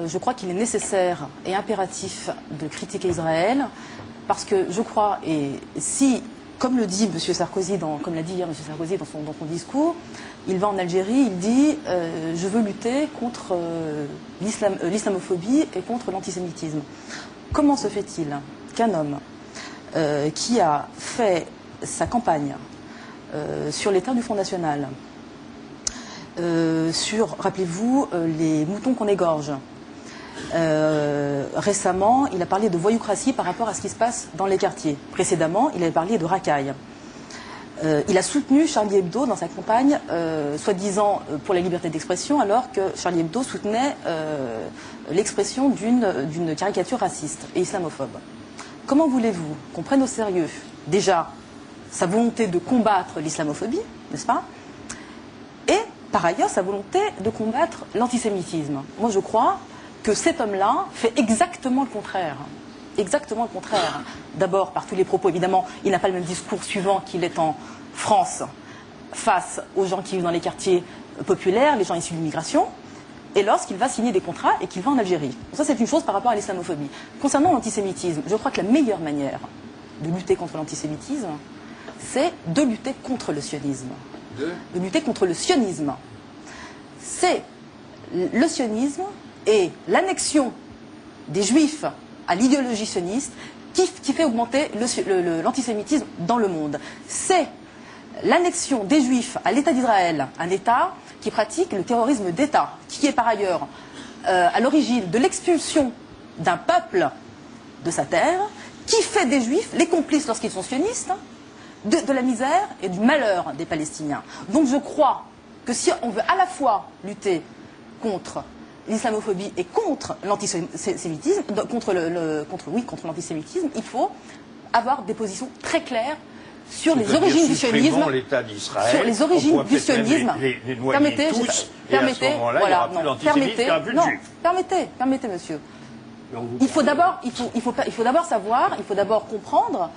je crois qu'il est nécessaire et impératif de critiquer Israël, parce que je crois, et si, comme le dit M. Sarkozy, comme l'a dit hier M. Sarkozy dans son discours, il va en Algérie, il dit je veux lutter contre l'islamophobie et contre l'antisémitisme. Comment se fait-il qu'un homme qui a fait sa campagne sur les terres du Front National, sur, rappelez-vous, les moutons qu'on égorge, récemment, il a parlé de voyoucratie par rapport à ce qui se passe dans les quartiers. Précédemment, il avait parlé de racailles. Il a soutenu Charlie Hebdo dans sa campagne, soi-disant pour la liberté d'expression, alors que Charlie Hebdo soutenait l'expression d'une caricature raciste et islamophobe. Comment voulez-vous qu'on prenne au sérieux, déjà, sa volonté de combattre l'islamophobie, n'est-ce pas? Et, par ailleurs, sa volonté de combattre l'antisémitisme. Moi, je crois que cet homme-là fait exactement le contraire. Exactement le contraire. D'abord, par tous les propos, évidemment, il n'a pas le même discours suivant qu'il est en France, face aux gens qui vivent dans les quartiers populaires, les gens issus de l'immigration, et lorsqu'il va signer des contrats et qu'il va en Algérie. Donc ça, c'est une chose par rapport à l'islamophobie. Concernant l'antisémitisme, je crois que la meilleure manière de lutter contre l'antisémitisme, c'est de lutter contre le sionisme. De lutter contre le sionisme. C'est le sionisme et l'annexion des juifs à l'idéologie sioniste qui fait augmenter l'antisémitisme dans le monde. C'est l'annexion des juifs à l'État d'Israël, un État qui pratique le terrorisme d'État, qui est par ailleurs à l'origine de l'expulsion d'un peuple de sa terre, qui fait des juifs les complices lorsqu'ils sont sionistes, de la misère et du malheur des Palestiniens. Donc je crois que si on veut à la fois lutter contre l'islamophobie et contre l'antisémitisme, contre l'antisémitisme, il faut avoir des positions très claires sur les origines du sionisme. Sur les origines du sionisme. Permettez, monsieur. Il faut d'abord savoir, il faut d'abord comprendre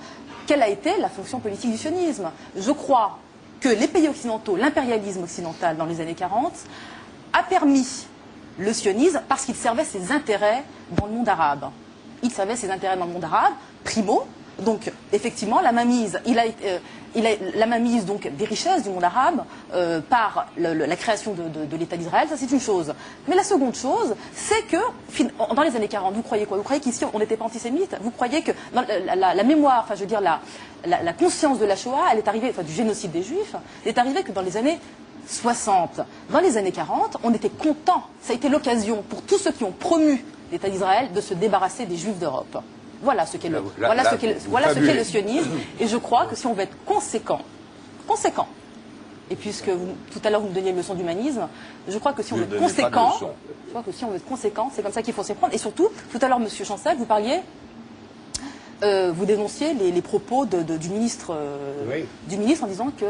quelle a été la fonction politique du sionisme. Je crois que les pays occidentaux, l'impérialisme occidental dans les années 40, a permis le sionisme parce qu'il servait ses intérêts dans le monde arabe. Il servait ses intérêts dans le monde arabe, primo. Donc, effectivement, la mainmise, la mainmise donc, des richesses du monde arabe par la création de l'État d'Israël, ça c'est une chose. Mais la seconde chose, c'est que, dans les années 40, vous croyez quoi? Vous croyez qu'ici on n'était pas antisémite? Vous croyez que dans la mémoire, enfin je veux dire la conscience de la Shoah, elle est arrivée, enfin du génocide des Juifs, elle est arrivée que dans les années 60. Dans les années 40, on était content. Ça a été l'occasion pour tous ceux qui ont promu l'État d'Israël de se débarrasser des Juifs d'Europe. Voilà ce qu'est le sionisme. Et je crois que si on veut être conséquent, et puisque tout à l'heure vous me donniez une leçon d'humanisme, je crois que si on veut être conséquent, c'est comme ça qu'il faut s'y prendre. Et surtout, tout à l'heure, Monsieur Chancel, vous parliez, vous dénonciez les propos du ministre en disant que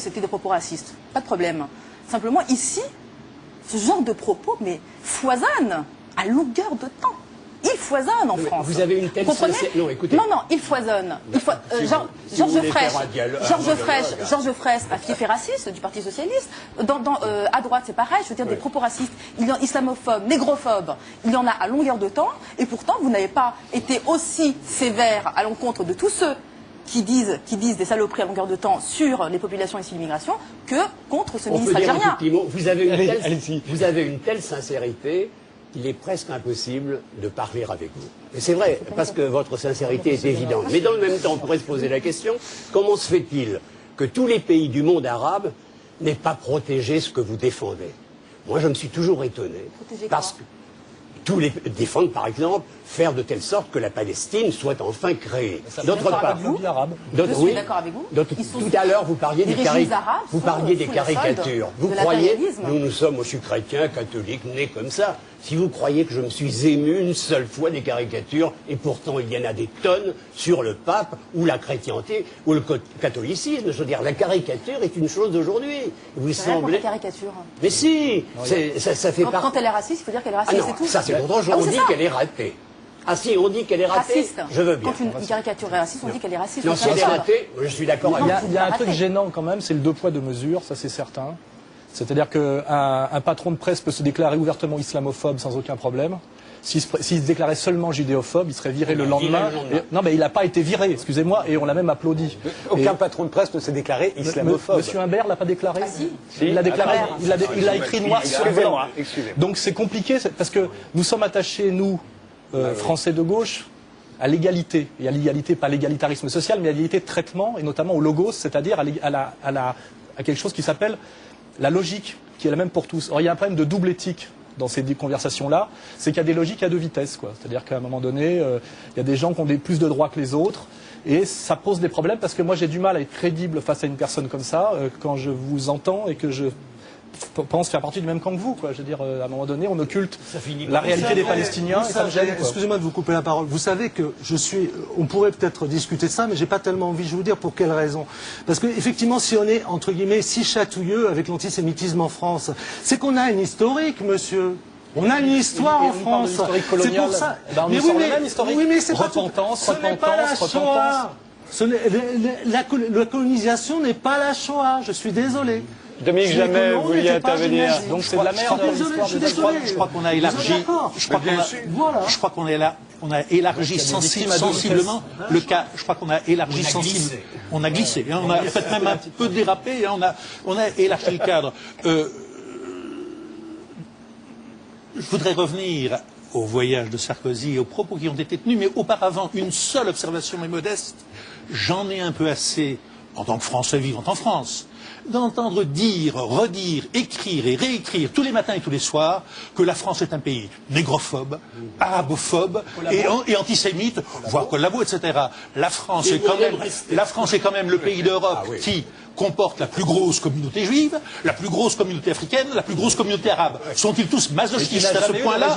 c'était des propos racistes. Pas de problème. Simplement, ici, ce genre de propos, mais foisonne à longueur de temps. Il foisonne en France. Vous avez une telle sincérité. Non, écoutez. Non, il foisonne. Georges Frêche, un fief raciste du Parti Socialiste. À droite, c'est pareil. Je veux dire, des propos racistes, islamophobes, négrophobes, il y en a à longueur de temps. Et pourtant, vous n'avez pas été aussi sévère à l'encontre de tous ceux qui disent des saloperies à longueur de temps sur les populations issues de l'immigration que contre ce ministre algérien. Vous avez une telle sincérité qu'il est presque impossible de parler avec vous. Et c'est vrai, parce que votre sincérité est évidente. Mais dans le même temps, on pourrait se poser la question, comment se fait-il que tous les pays du monde arabe n'aient pas protégé ce que vous défendez? Moi, je me suis toujours étonné. Parce que tous les défendent, par exemple, faire de telle sorte que la Palestine soit enfin créée. D'autre part, je suis d'accord avec vous. Tout à l'heure, vous parliez des caricatures. Vous croyez, nous sommes, moi je suis chrétien, catholique, né comme ça. Si vous croyez que je me suis ému une seule fois des caricatures, et pourtant il y en a des tonnes sur le pape, ou la chrétienté, ou le catholicisme, je veux dire, la caricature est une chose d'aujourd'hui. Vous semblez... la caricature. Mais si, ça fait partie... Quand elle est raciste, il faut dire qu'elle est raciste, c'est tout. Ça c'est autre chose, on dit qu'elle est ratée. Ah si, on dit qu'elle est ratée, raciste. Je veux bien. Quand une caricature est raciste, on dit qu'elle est raciste. Non, si elle est ratée, je suis d'accord avec vous. Il y a un truc gênant quand même, c'est le deux poids, deux mesures, ça c'est certain. C'est-à-dire qu'un patron de presse peut se déclarer ouvertement islamophobe sans aucun problème. S'il se déclarait seulement judéophobe, il serait viré le lendemain. Non, mais il n'a pas été viré, excusez-moi, et on l'a même applaudi. Aucun patron de presse ne s'est déclaré islamophobe. Monsieur Humbert l'a pas déclaré? Ah si. Il l'a déclaré, il l'a écrit noir sur blanc. Donc c'est compliqué, parce que nous sommes attachés, nous, Français de gauche, à l'égalité. Et à l'égalité, pas l'égalitarisme social, mais à l'égalité de traitement, et notamment au logos, c'est-à-dire à quelque chose qui s'appelle la logique, qui est la même pour tous. Or, il y a un problème de double éthique dans ces conversations-là, c'est qu'il y a des logiques à deux vitesses, quoi. C'est-à-dire qu'à un moment donné, il y a des gens qui ont plus de droits que les autres, et ça pose des problèmes, parce que moi j'ai du mal à être crédible face à une personne comme ça, quand je vous entends et que je pense faire partie du même camp que vous, quoi. Je veux dire, à un moment donné, on occulte la réalité des Palestiniens, et ça me gêne. Excusez-moi de vous couper la parole. Vous savez que on pourrait peut-être discuter de ça, mais j'ai pas tellement envie. Je vais vous dire pour quelle raison. Parce que effectivement, si on est entre guillemets si chatouilleux avec l'antisémitisme en France, c'est qu'on a une historique, monsieur. On a une histoire en France. C'est pour ça. Mais oui, mais c'est repentance. La colonisation n'est pas la Shoah. Je suis désolé. Dominique Jamais, vous vouliez intervenir. Donc c'est de la merde. Je crois qu'on a élargi. Je crois qu'on a élargi sensiblement le cas. Je crois qu'on a élargi sensiblement. On a glissé. On a fait même un peu dérapé. On a élargi le cadre. Je voudrais revenir au voyage de Sarkozy et aux propos qui ont été tenus, mais auparavant, une seule observation est modeste. J'en ai un peu assez, en tant que Français vivant en France, d'entendre dire, redire, écrire et réécrire tous les matins et tous les soirs que la France est un pays négrophobe, arabophobe et antisémite, voire collabo, etc. La France est quand même le pays d'Europe qui comporte la plus grosse communauté juive, la plus grosse communauté africaine, la plus grosse communauté arabe. Sont-ils tous masochistes à ce point-là?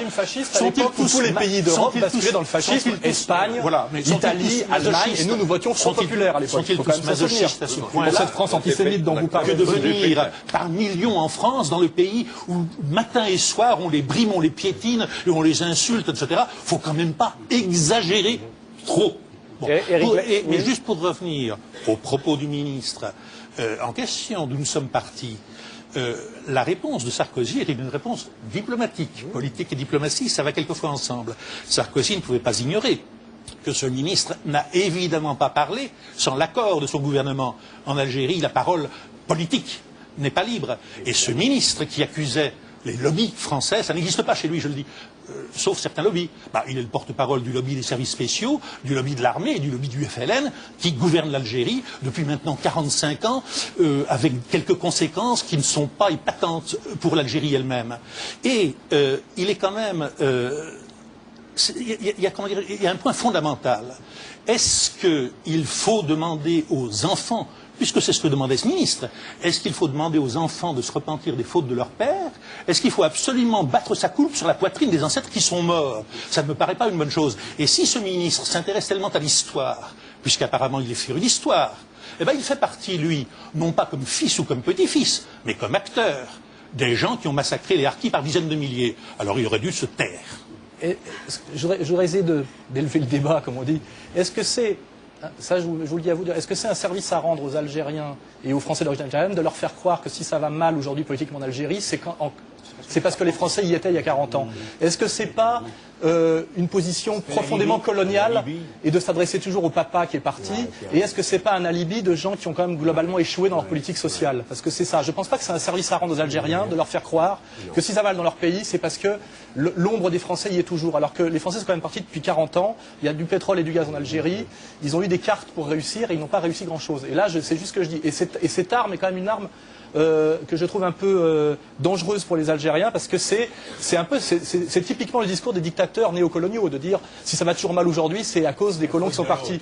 Sont-ils tous les pays d'Europe basculés dans le fascisme? Espagne, Italie, Allemagne, et nous votions Front Populaire à l'époque. Sont-ils tous masochistes à ce point-là? Pour cette France antisémite dont vous parlez. Que de venir par millions en France, dans le pays où matin et soir on les brime, on les piétine, et on les insulte, etc. Faut quand même pas exagérer trop. Bon. Mais juste pour revenir aux propos du ministre en question d'où nous sommes partis, la réponse de Sarkozy était une réponse diplomatique. Politique et diplomatie, ça va quelquefois ensemble. Sarkozy ne pouvait pas ignorer que ce ministre n'a évidemment pas parlé sans l'accord de son gouvernement. En Algérie, la parole politique n'est pas libre. Et ce ministre qui accusait les lobbies français, ça n'existe pas chez lui, je le dis, sauf certains lobbies. Il est le porte-parole du lobby des services spéciaux, du lobby de l'armée et du lobby du FLN, qui gouverne l'Algérie depuis maintenant 45 ans, avec quelques conséquences qui ne sont pas épatantes pour l'Algérie elle-même. Et il est quand même... il y a un point fondamental. Est-ce qu'il faut demander aux enfants, puisque c'est ce que demandait ce ministre, est-ce qu'il faut demander aux enfants de se repentir des fautes de leur père? Est-ce qu'il faut absolument battre sa coulpe sur la poitrine des ancêtres qui sont morts? Ça ne me paraît pas une bonne chose. Et si ce ministre s'intéresse tellement à l'histoire, puisqu'apparemment il est féru d'histoire, eh bien il fait partie, lui, non pas comme fils ou comme petit-fils, mais comme acteur des gens qui ont massacré les harkis par dizaines de milliers. Alors il aurait dû se taire. Je voudrais essayer d'élever le débat, comme on dit. Est-ce que c'est, ça je vous le dis à vous, est-ce que c'est un service à rendre aux Algériens et aux Français d'origine algérienne de leur faire croire que si ça va mal aujourd'hui politiquement en Algérie, c'est parce que les Français y étaient il y a 40 ans? Est-ce que c'est pas une position profondément coloniale et de s'adresser toujours au papa qui est parti? Et est-ce que c'est pas un alibi de gens qui ont quand même globalement échoué dans leur politique sociale? Parce que c'est ça. Je pense pas que c'est un service à rendre aux Algériens de leur faire croire que si ça va mal dans leur pays, c'est parce que l'ombre des Français y est toujours. Alors que les Français sont quand même partis depuis 40 ans. Il y a du pétrole et du gaz en Algérie. Ils ont eu des cartes pour réussir et ils n'ont pas réussi grand-chose. Et là, c'est juste ce que je dis. Et cette arme est quand même une arme que je trouve un peu dangereuse pour les Algériens, parce que c'est typiquement le discours des dictateurs néocoloniaux, de dire si ça va toujours mal aujourd'hui, c'est à cause des colons qui sont partis.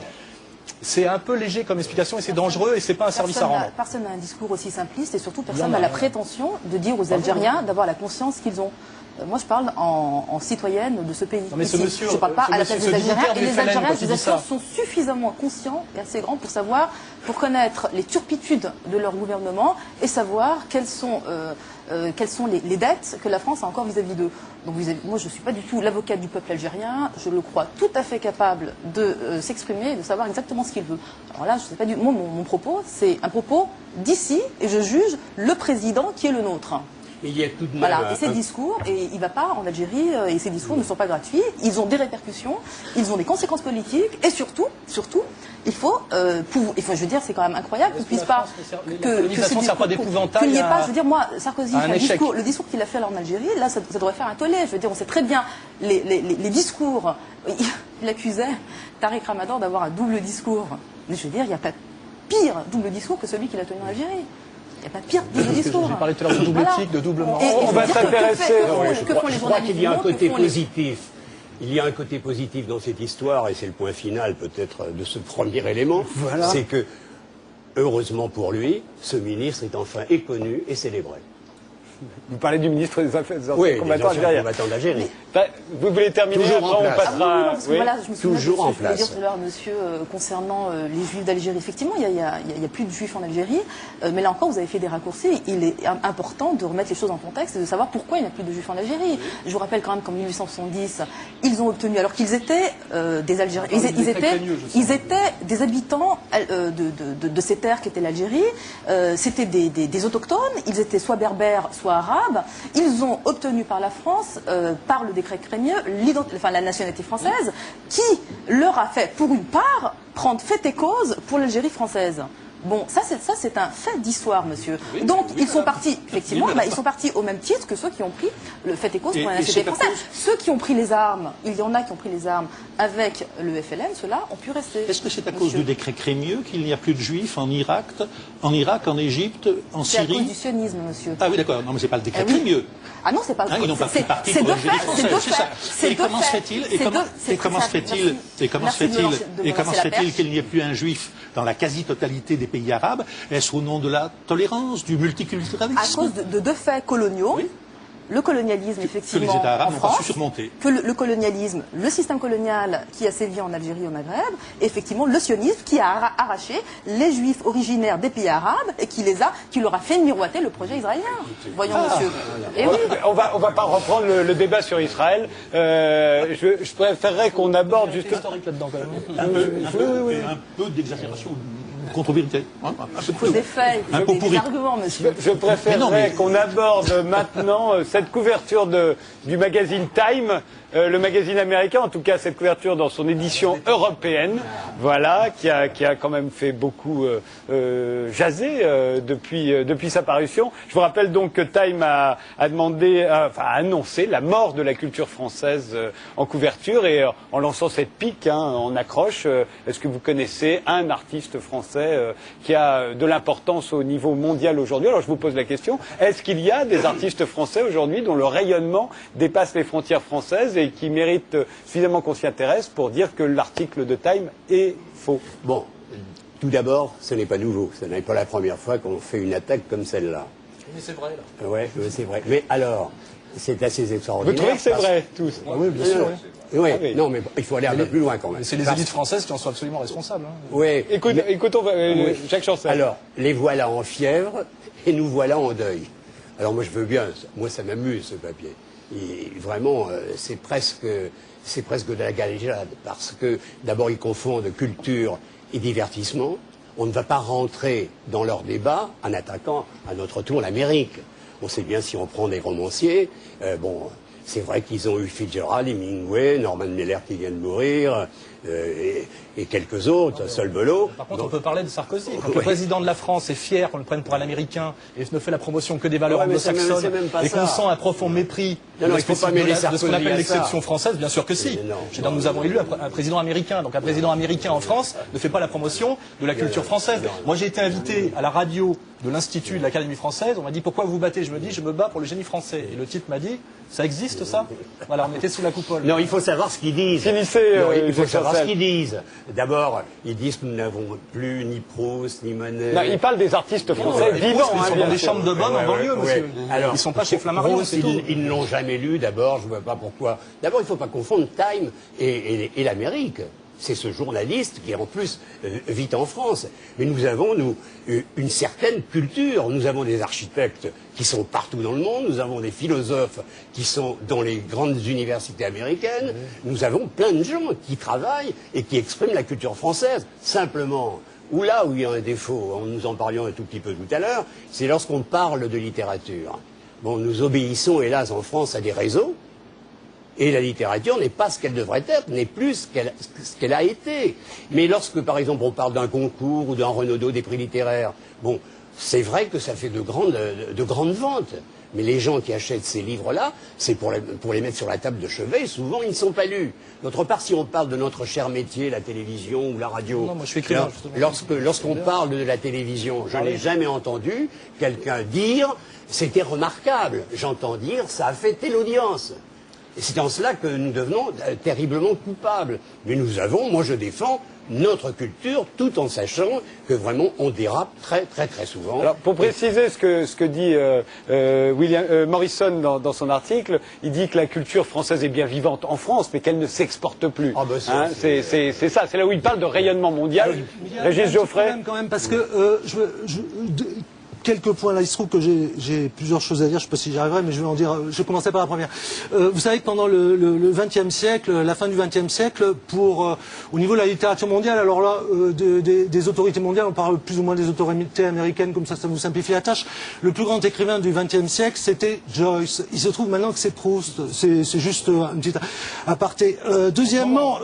C'est un peu léger comme explication et c'est dangereux et c'est pas un service à rendre. Personne n'a un discours aussi simpliste et surtout personne n'a la prétention de dire aux Algériens d'avoir la conscience qu'ils ont. Moi, je parle en citoyenne de ce pays. Non, mais ce monsieur, je ne parle pas à la place des Algériens. Et les Algériens, je vous assure, sont suffisamment conscients et assez grands pour connaître les turpitudes de leur gouvernement et savoir quelles sont les dettes que la France a encore vis-à-vis d'eux. Donc moi, je ne suis pas du tout l'avocate du peuple algérien. Je le crois tout à fait capable de s'exprimer et de savoir exactement ce qu'il veut. Alors là, je sais pas du moi, mon propos, c'est un propos d'ici et je juge le président qui est le nôtre. Il y a tout de même voilà, et ces discours, et il ne va pas en Algérie, et ces discours ne sont pas gratuits, ils ont des répercussions, ils ont des conséquences politiques, et surtout, il faut, je veux dire, c'est quand même incroyable qu'on ne puisse pas... Colonisation, ça n'a pas d'épouvantail. Qu'il n'y ait pas, je veux dire, moi, Sarkozy, le discours qu'il a fait alors en Algérie, là, ça devrait faire un tollé. Je veux dire, on sait très bien les discours. Il accusait Tariq Ramadan d'avoir un double discours. Mais je veux dire, il n'y a pas pire double discours que celui qu'il a tenu en Algérie. Il n'y a pas pire double discours. J'ai parlé tout à l'heure de double éthique, de double moral. On va s'intéresser. Je crois qu'il y a un côté positif. Il y a un côté positif dans cette histoire, et c'est le point final peut-être de ce premier élément. Voilà. C'est que, heureusement pour lui, ce ministre est enfin connu et célébré. Vous parlez du ministre des Affaires combattants d'Algérie. Vous voulez terminer, toujours après on passera... Voilà, je me souviens toujours en place. Je voulais dire tout à l'heure, monsieur, concernant les Juifs d'Algérie. Effectivement, il n'y a plus de Juifs en Algérie, mais là encore, vous avez fait des raccourcis. Il est important de remettre les choses en contexte et de savoir pourquoi il n'y a plus de Juifs en Algérie. Je vous rappelle quand même qu'en 1870, ils ont obtenu, alors qu'ils étaient des Algériens, ils étaient des habitants de ces terres qu'était l'Algérie, c'était des autochtones, ils étaient soit berbères, soit arabes. Ils ont obtenu par la France, par le décret Crémieux, la nationalité française, qui leur a fait, pour une part, prendre fait et cause pour l'Algérie française. Bon, ça c'est un fait d'histoire, monsieur. Oui, donc ils sont partis, effectivement, ils sont partis au même titre que ceux qui ont pris le fait et cause pour la nationalité française. Ceux qui ont pris les armes, il y en a qui ont pris les armes avec le FLN, ceux-là ont pu rester. Est-ce que c'est à cause du décret Crémieux qu'il n'y a plus de juifs en Irak, en Égypte, en Syrie? C'est à cause du sionisme, monsieur. Ah oui, d'accord. Non, mais c'est pas le décret Crémieux. Ah non, c'est pas. Ils n'ont pas pris parti pour l'Algérie française, c'est ça. Et comment se fait-il qu'il n'y ait plus un juif dans la quasi-totalité des pays arabes? Est-ce au nom de la tolérance, du multiculturalisme? À cause de deux faits coloniaux. Oui. Le colonialisme, effectivement, que les États arabes en France, n'ont pas su surmonter. Que le colonialisme, le système colonial qui a sévi en Algérie et au Maghreb, et effectivement le sionisme qui a arraché les juifs originaires des pays arabes et qui leur a fait miroiter le projet israélien. Voyons, monsieur. Et oui. On va pas reprendre le débat sur Israël. Je préférerais qu'on aborde juste... historique là-dedans, quand même. Un peu d'exagération. Contre-vérité. Il faut des faits, il faut des arguments, monsieur. Je préférerais qu'on aborde maintenant cette couverture du magazine Time, le magazine américain, en tout cas cette couverture dans son édition européenne, voilà, qui a quand même fait beaucoup jaser depuis sa parution. Je vous rappelle donc que Time a annoncé la mort de la culture française en couverture et en lançant cette pique, en accroche. Est-ce que vous connaissez un artiste français qui a de l'importance au niveau mondial aujourd'hui? Alors je vous pose la question, est-ce qu'il y a des artistes français aujourd'hui dont le rayonnement dépasse les frontières françaises et qui méritent suffisamment qu'on s'y intéresse pour dire que l'article de Time est faux? Bon, tout d'abord, ce n'est pas nouveau. Ce n'est pas la première fois qu'on fait une attaque comme celle-là. Mais c'est vrai, là. Oui, c'est vrai. Mais alors, c'est assez extraordinaire. Vous trouvez que c'est vrai, tous? Oui, bien sûr. Oui, non, mais il faut aller un peu plus loin quand même. C'est les élites françaises qui en sont absolument responsables. Oui. Écoutons Jacques Chancel. Alors, les voilà en fièvre et nous voilà en deuil. Alors moi je veux bien, moi ça m'amuse ce papier. Et vraiment, c'est presque de la galéjade, parce que d'abord ils confondent culture et divertissement. On ne va pas rentrer dans leur débat en attaquant à notre tour l'Amérique. On sait bien, si on prend des romanciers, c'est vrai qu'ils ont eu Fitzgerald, Hemingway, Norman Mailer qui vient de mourir, et quelques autres, Sol Belot. Par contre, on peut parler de Sarkozy. Quand le président de la France est fier qu'on le prenne pour un Américain et ne fait la promotion que des valeurs anglo-saxonnes et qu'on sent un profond mépris de ce qu'on appelle l'exception française, bien sûr que si. Nous avons élu un président américain. Donc un président américain en France ne fait pas la promotion de la culture française. Moi, j'ai été invité à la radio de l'Institut de l'Académie française. On m'a dit pourquoi vous vous battez? Je me dis je me bats pour le génie français. Et le type m'a dit ça existe ça? Voilà, on était sous la coupole. Non, il faut savoir ce qu'ils disent. Il faut savoir ce qu'ils disent. D'abord, ils disent que nous n'avons plus ni Proust, ni Manet. Non, ils parlent des artistes français vivants. Ils sont dans des chambres de bonne en banlieue, monsieur. Alors, ils sont pas chez Flammarion, c'est tout. Ils ne l'ont jamais lu, d'abord, je ne vois pas pourquoi. D'abord, il ne faut pas confondre Time et l'Amérique. C'est ce journaliste qui, en plus, vit en France. Mais nous avons, une certaine culture. Nous avons des architectes qui sont partout dans le monde. Nous avons des philosophes qui sont dans les grandes universités américaines. Nous avons plein de gens qui travaillent et qui expriment la culture française. Simplement, là où il y a un défaut, nous en parlions un tout petit peu tout à l'heure, c'est lorsqu'on parle de littérature. Bon, nous obéissons, hélas, en France, à des réseaux. Et la littérature n'est pas ce qu'elle devrait être, n'est plus ce qu'elle a été. Mais lorsque, par exemple, on parle d'un concours ou d'un Renaudot, des prix littéraires, bon, c'est vrai que ça fait de grandes ventes. Mais les gens qui achètent ces livres-là, c'est pour les mettre sur la table de chevet, souvent ils ne sont pas lus. D'autre part, si on parle de notre cher métier, la télévision ou la radio, non, moi, je suis écrivain, lorsqu'on parle de la télévision, je n'ai jamais entendu quelqu'un dire « c'était remarquable ». J'entends dire « ça a fait telle audience ». Et c'est en cela que nous devenons terriblement coupables. Mais nous avons, moi je défends, notre culture, tout en sachant que vraiment on dérape très très très souvent. Alors pour préciser ce que dit Morrison dans son article, il dit que la culture française est bien vivante en France, mais qu'elle ne s'exporte plus. Ah ben c'est ça, c'est là où il parle de rayonnement mondial. Régis Geoffrey. Quand même, parce que quelques points là, il se trouve que j'ai plusieurs choses à dire, je ne sais pas si j'y arriverai, mais je vais en dire, je vais commencer par la première. Vous savez que pendant le XXe siècle, la fin du XXe siècle, au niveau de la littérature mondiale, alors là, des autorités mondiales, on parle plus ou moins des autorités américaines, comme ça vous simplifie la tâche. Le plus grand écrivain du XXe siècle, c'était Joyce. Il se trouve maintenant que c'est Proust. C'est juste un petit aparté. Deuxièmement,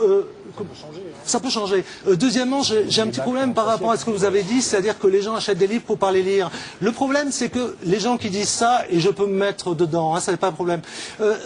ça peut changer. Deuxièmement, j'ai un petit problème par rapport à ce que vous avez dit, c'est-à-dire que les gens achètent des livres pour pas les lire. Le problème, c'est que les gens qui disent ça, et je peux me mettre dedans, ça n'est pas un problème,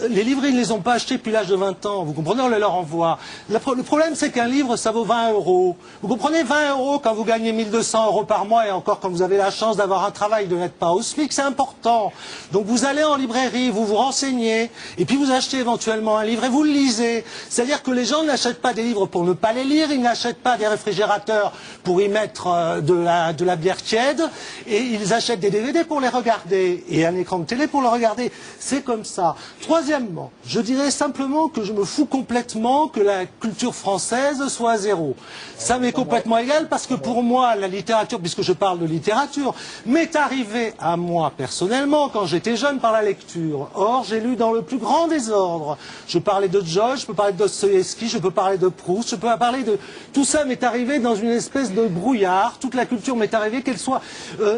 les librairies ne les ont pas achetés depuis l'âge de 20 ans, vous comprenez, on les leur envoie. Le problème, c'est qu'un livre, ça vaut 20 €. Vous comprenez, 20 € quand vous gagnez 1200 € par mois, et encore quand vous avez la chance d'avoir un travail, de n'être pas au SMIC, c'est important. Donc vous allez en librairie, vous vous renseignez, et puis vous achetez éventuellement un livre, et vous le lisez. C'est-à-dire que les gens n'achètent pas des livres pour ne pas les lire, ils n'achètent pas des réfrigérateurs pour y mettre de la bière tiède, et ils achètent des DVD pour les regarder, et un écran de télé pour le regarder. C'est comme ça. Troisièmement, je dirais simplement que je me fous complètement que la culture française soit à zéro. Ça m'est complètement égal, parce que pour moi, la littérature, puisque je parle de littérature, m'est arrivée à moi personnellement quand j'étais jeune par la lecture. Or, j'ai lu dans le plus grand désordre. Je parlais de Joyce, je peux parler de Dostoïevski, je peux parler de Proust, je peux parler de... Tout ça m'est arrivé dans une espèce de brouillard. Toute la culture m'est arrivée, qu'elle soit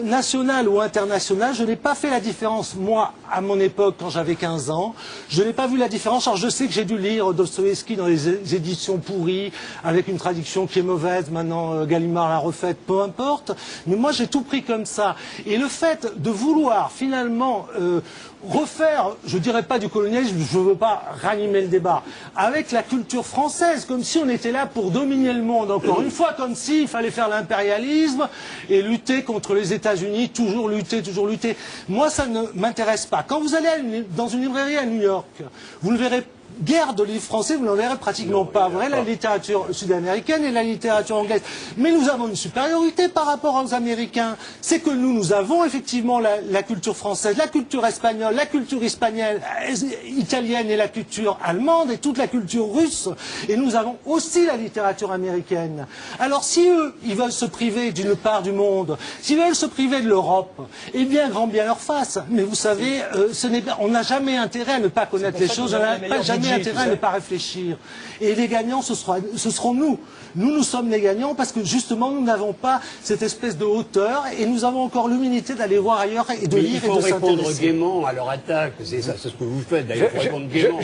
nationale ou internationale. Je n'ai pas fait la différence, moi, à mon époque, quand j'avais 15 ans. Je n'ai pas vu la différence. Alors je sais que j'ai dû lire Dostoïevski dans les éditions pourries, avec une traduction qui est mauvaise. Maintenant, Gallimard l'a refaite, peu importe. Mais moi, j'ai tout pris comme ça. Et le fait de vouloir, finalement... refaire, je dirais pas du colonialisme, je ne veux pas ranimer le débat, avec la culture française, comme si on était là pour dominer le monde, encore une fois, comme s'il fallait faire l'impérialisme et lutter contre les États-Unis, toujours lutter, toujours lutter. Moi, ça ne m'intéresse pas. Quand vous allez dans une librairie à New York, vous ne verrez guère de livres français, vous n'en verrez pratiquement pas. Vous verrez la littérature sud-américaine et la littérature anglaise. Mais nous avons une supériorité par rapport aux Américains. C'est que nous avons effectivement la culture française, la culture espagnole, la culture hispanienne, italienne et la culture allemande et toute la culture russe. Et nous avons aussi la littérature américaine. Alors si eux, ils veulent se priver d'une part du monde, s'ils veulent se priver de l'Europe, eh bien, grand bien leur face. Mais vous savez, on n'a jamais intérêt à ne pas connaître les choses, on n'a jamais intérêt à ne pas réfléchir. Et les gagnants, ce seront nous. Nous sommes les gagnants parce que justement, nous n'avons pas cette espèce de hauteur et nous avons encore l'humilité d'aller voir ailleurs et de lire et de s'intéresser. Il faut répondre gaiement à leur attaque. C'est ça, c'est ce que vous faites d'ailleurs, répondre gaiement.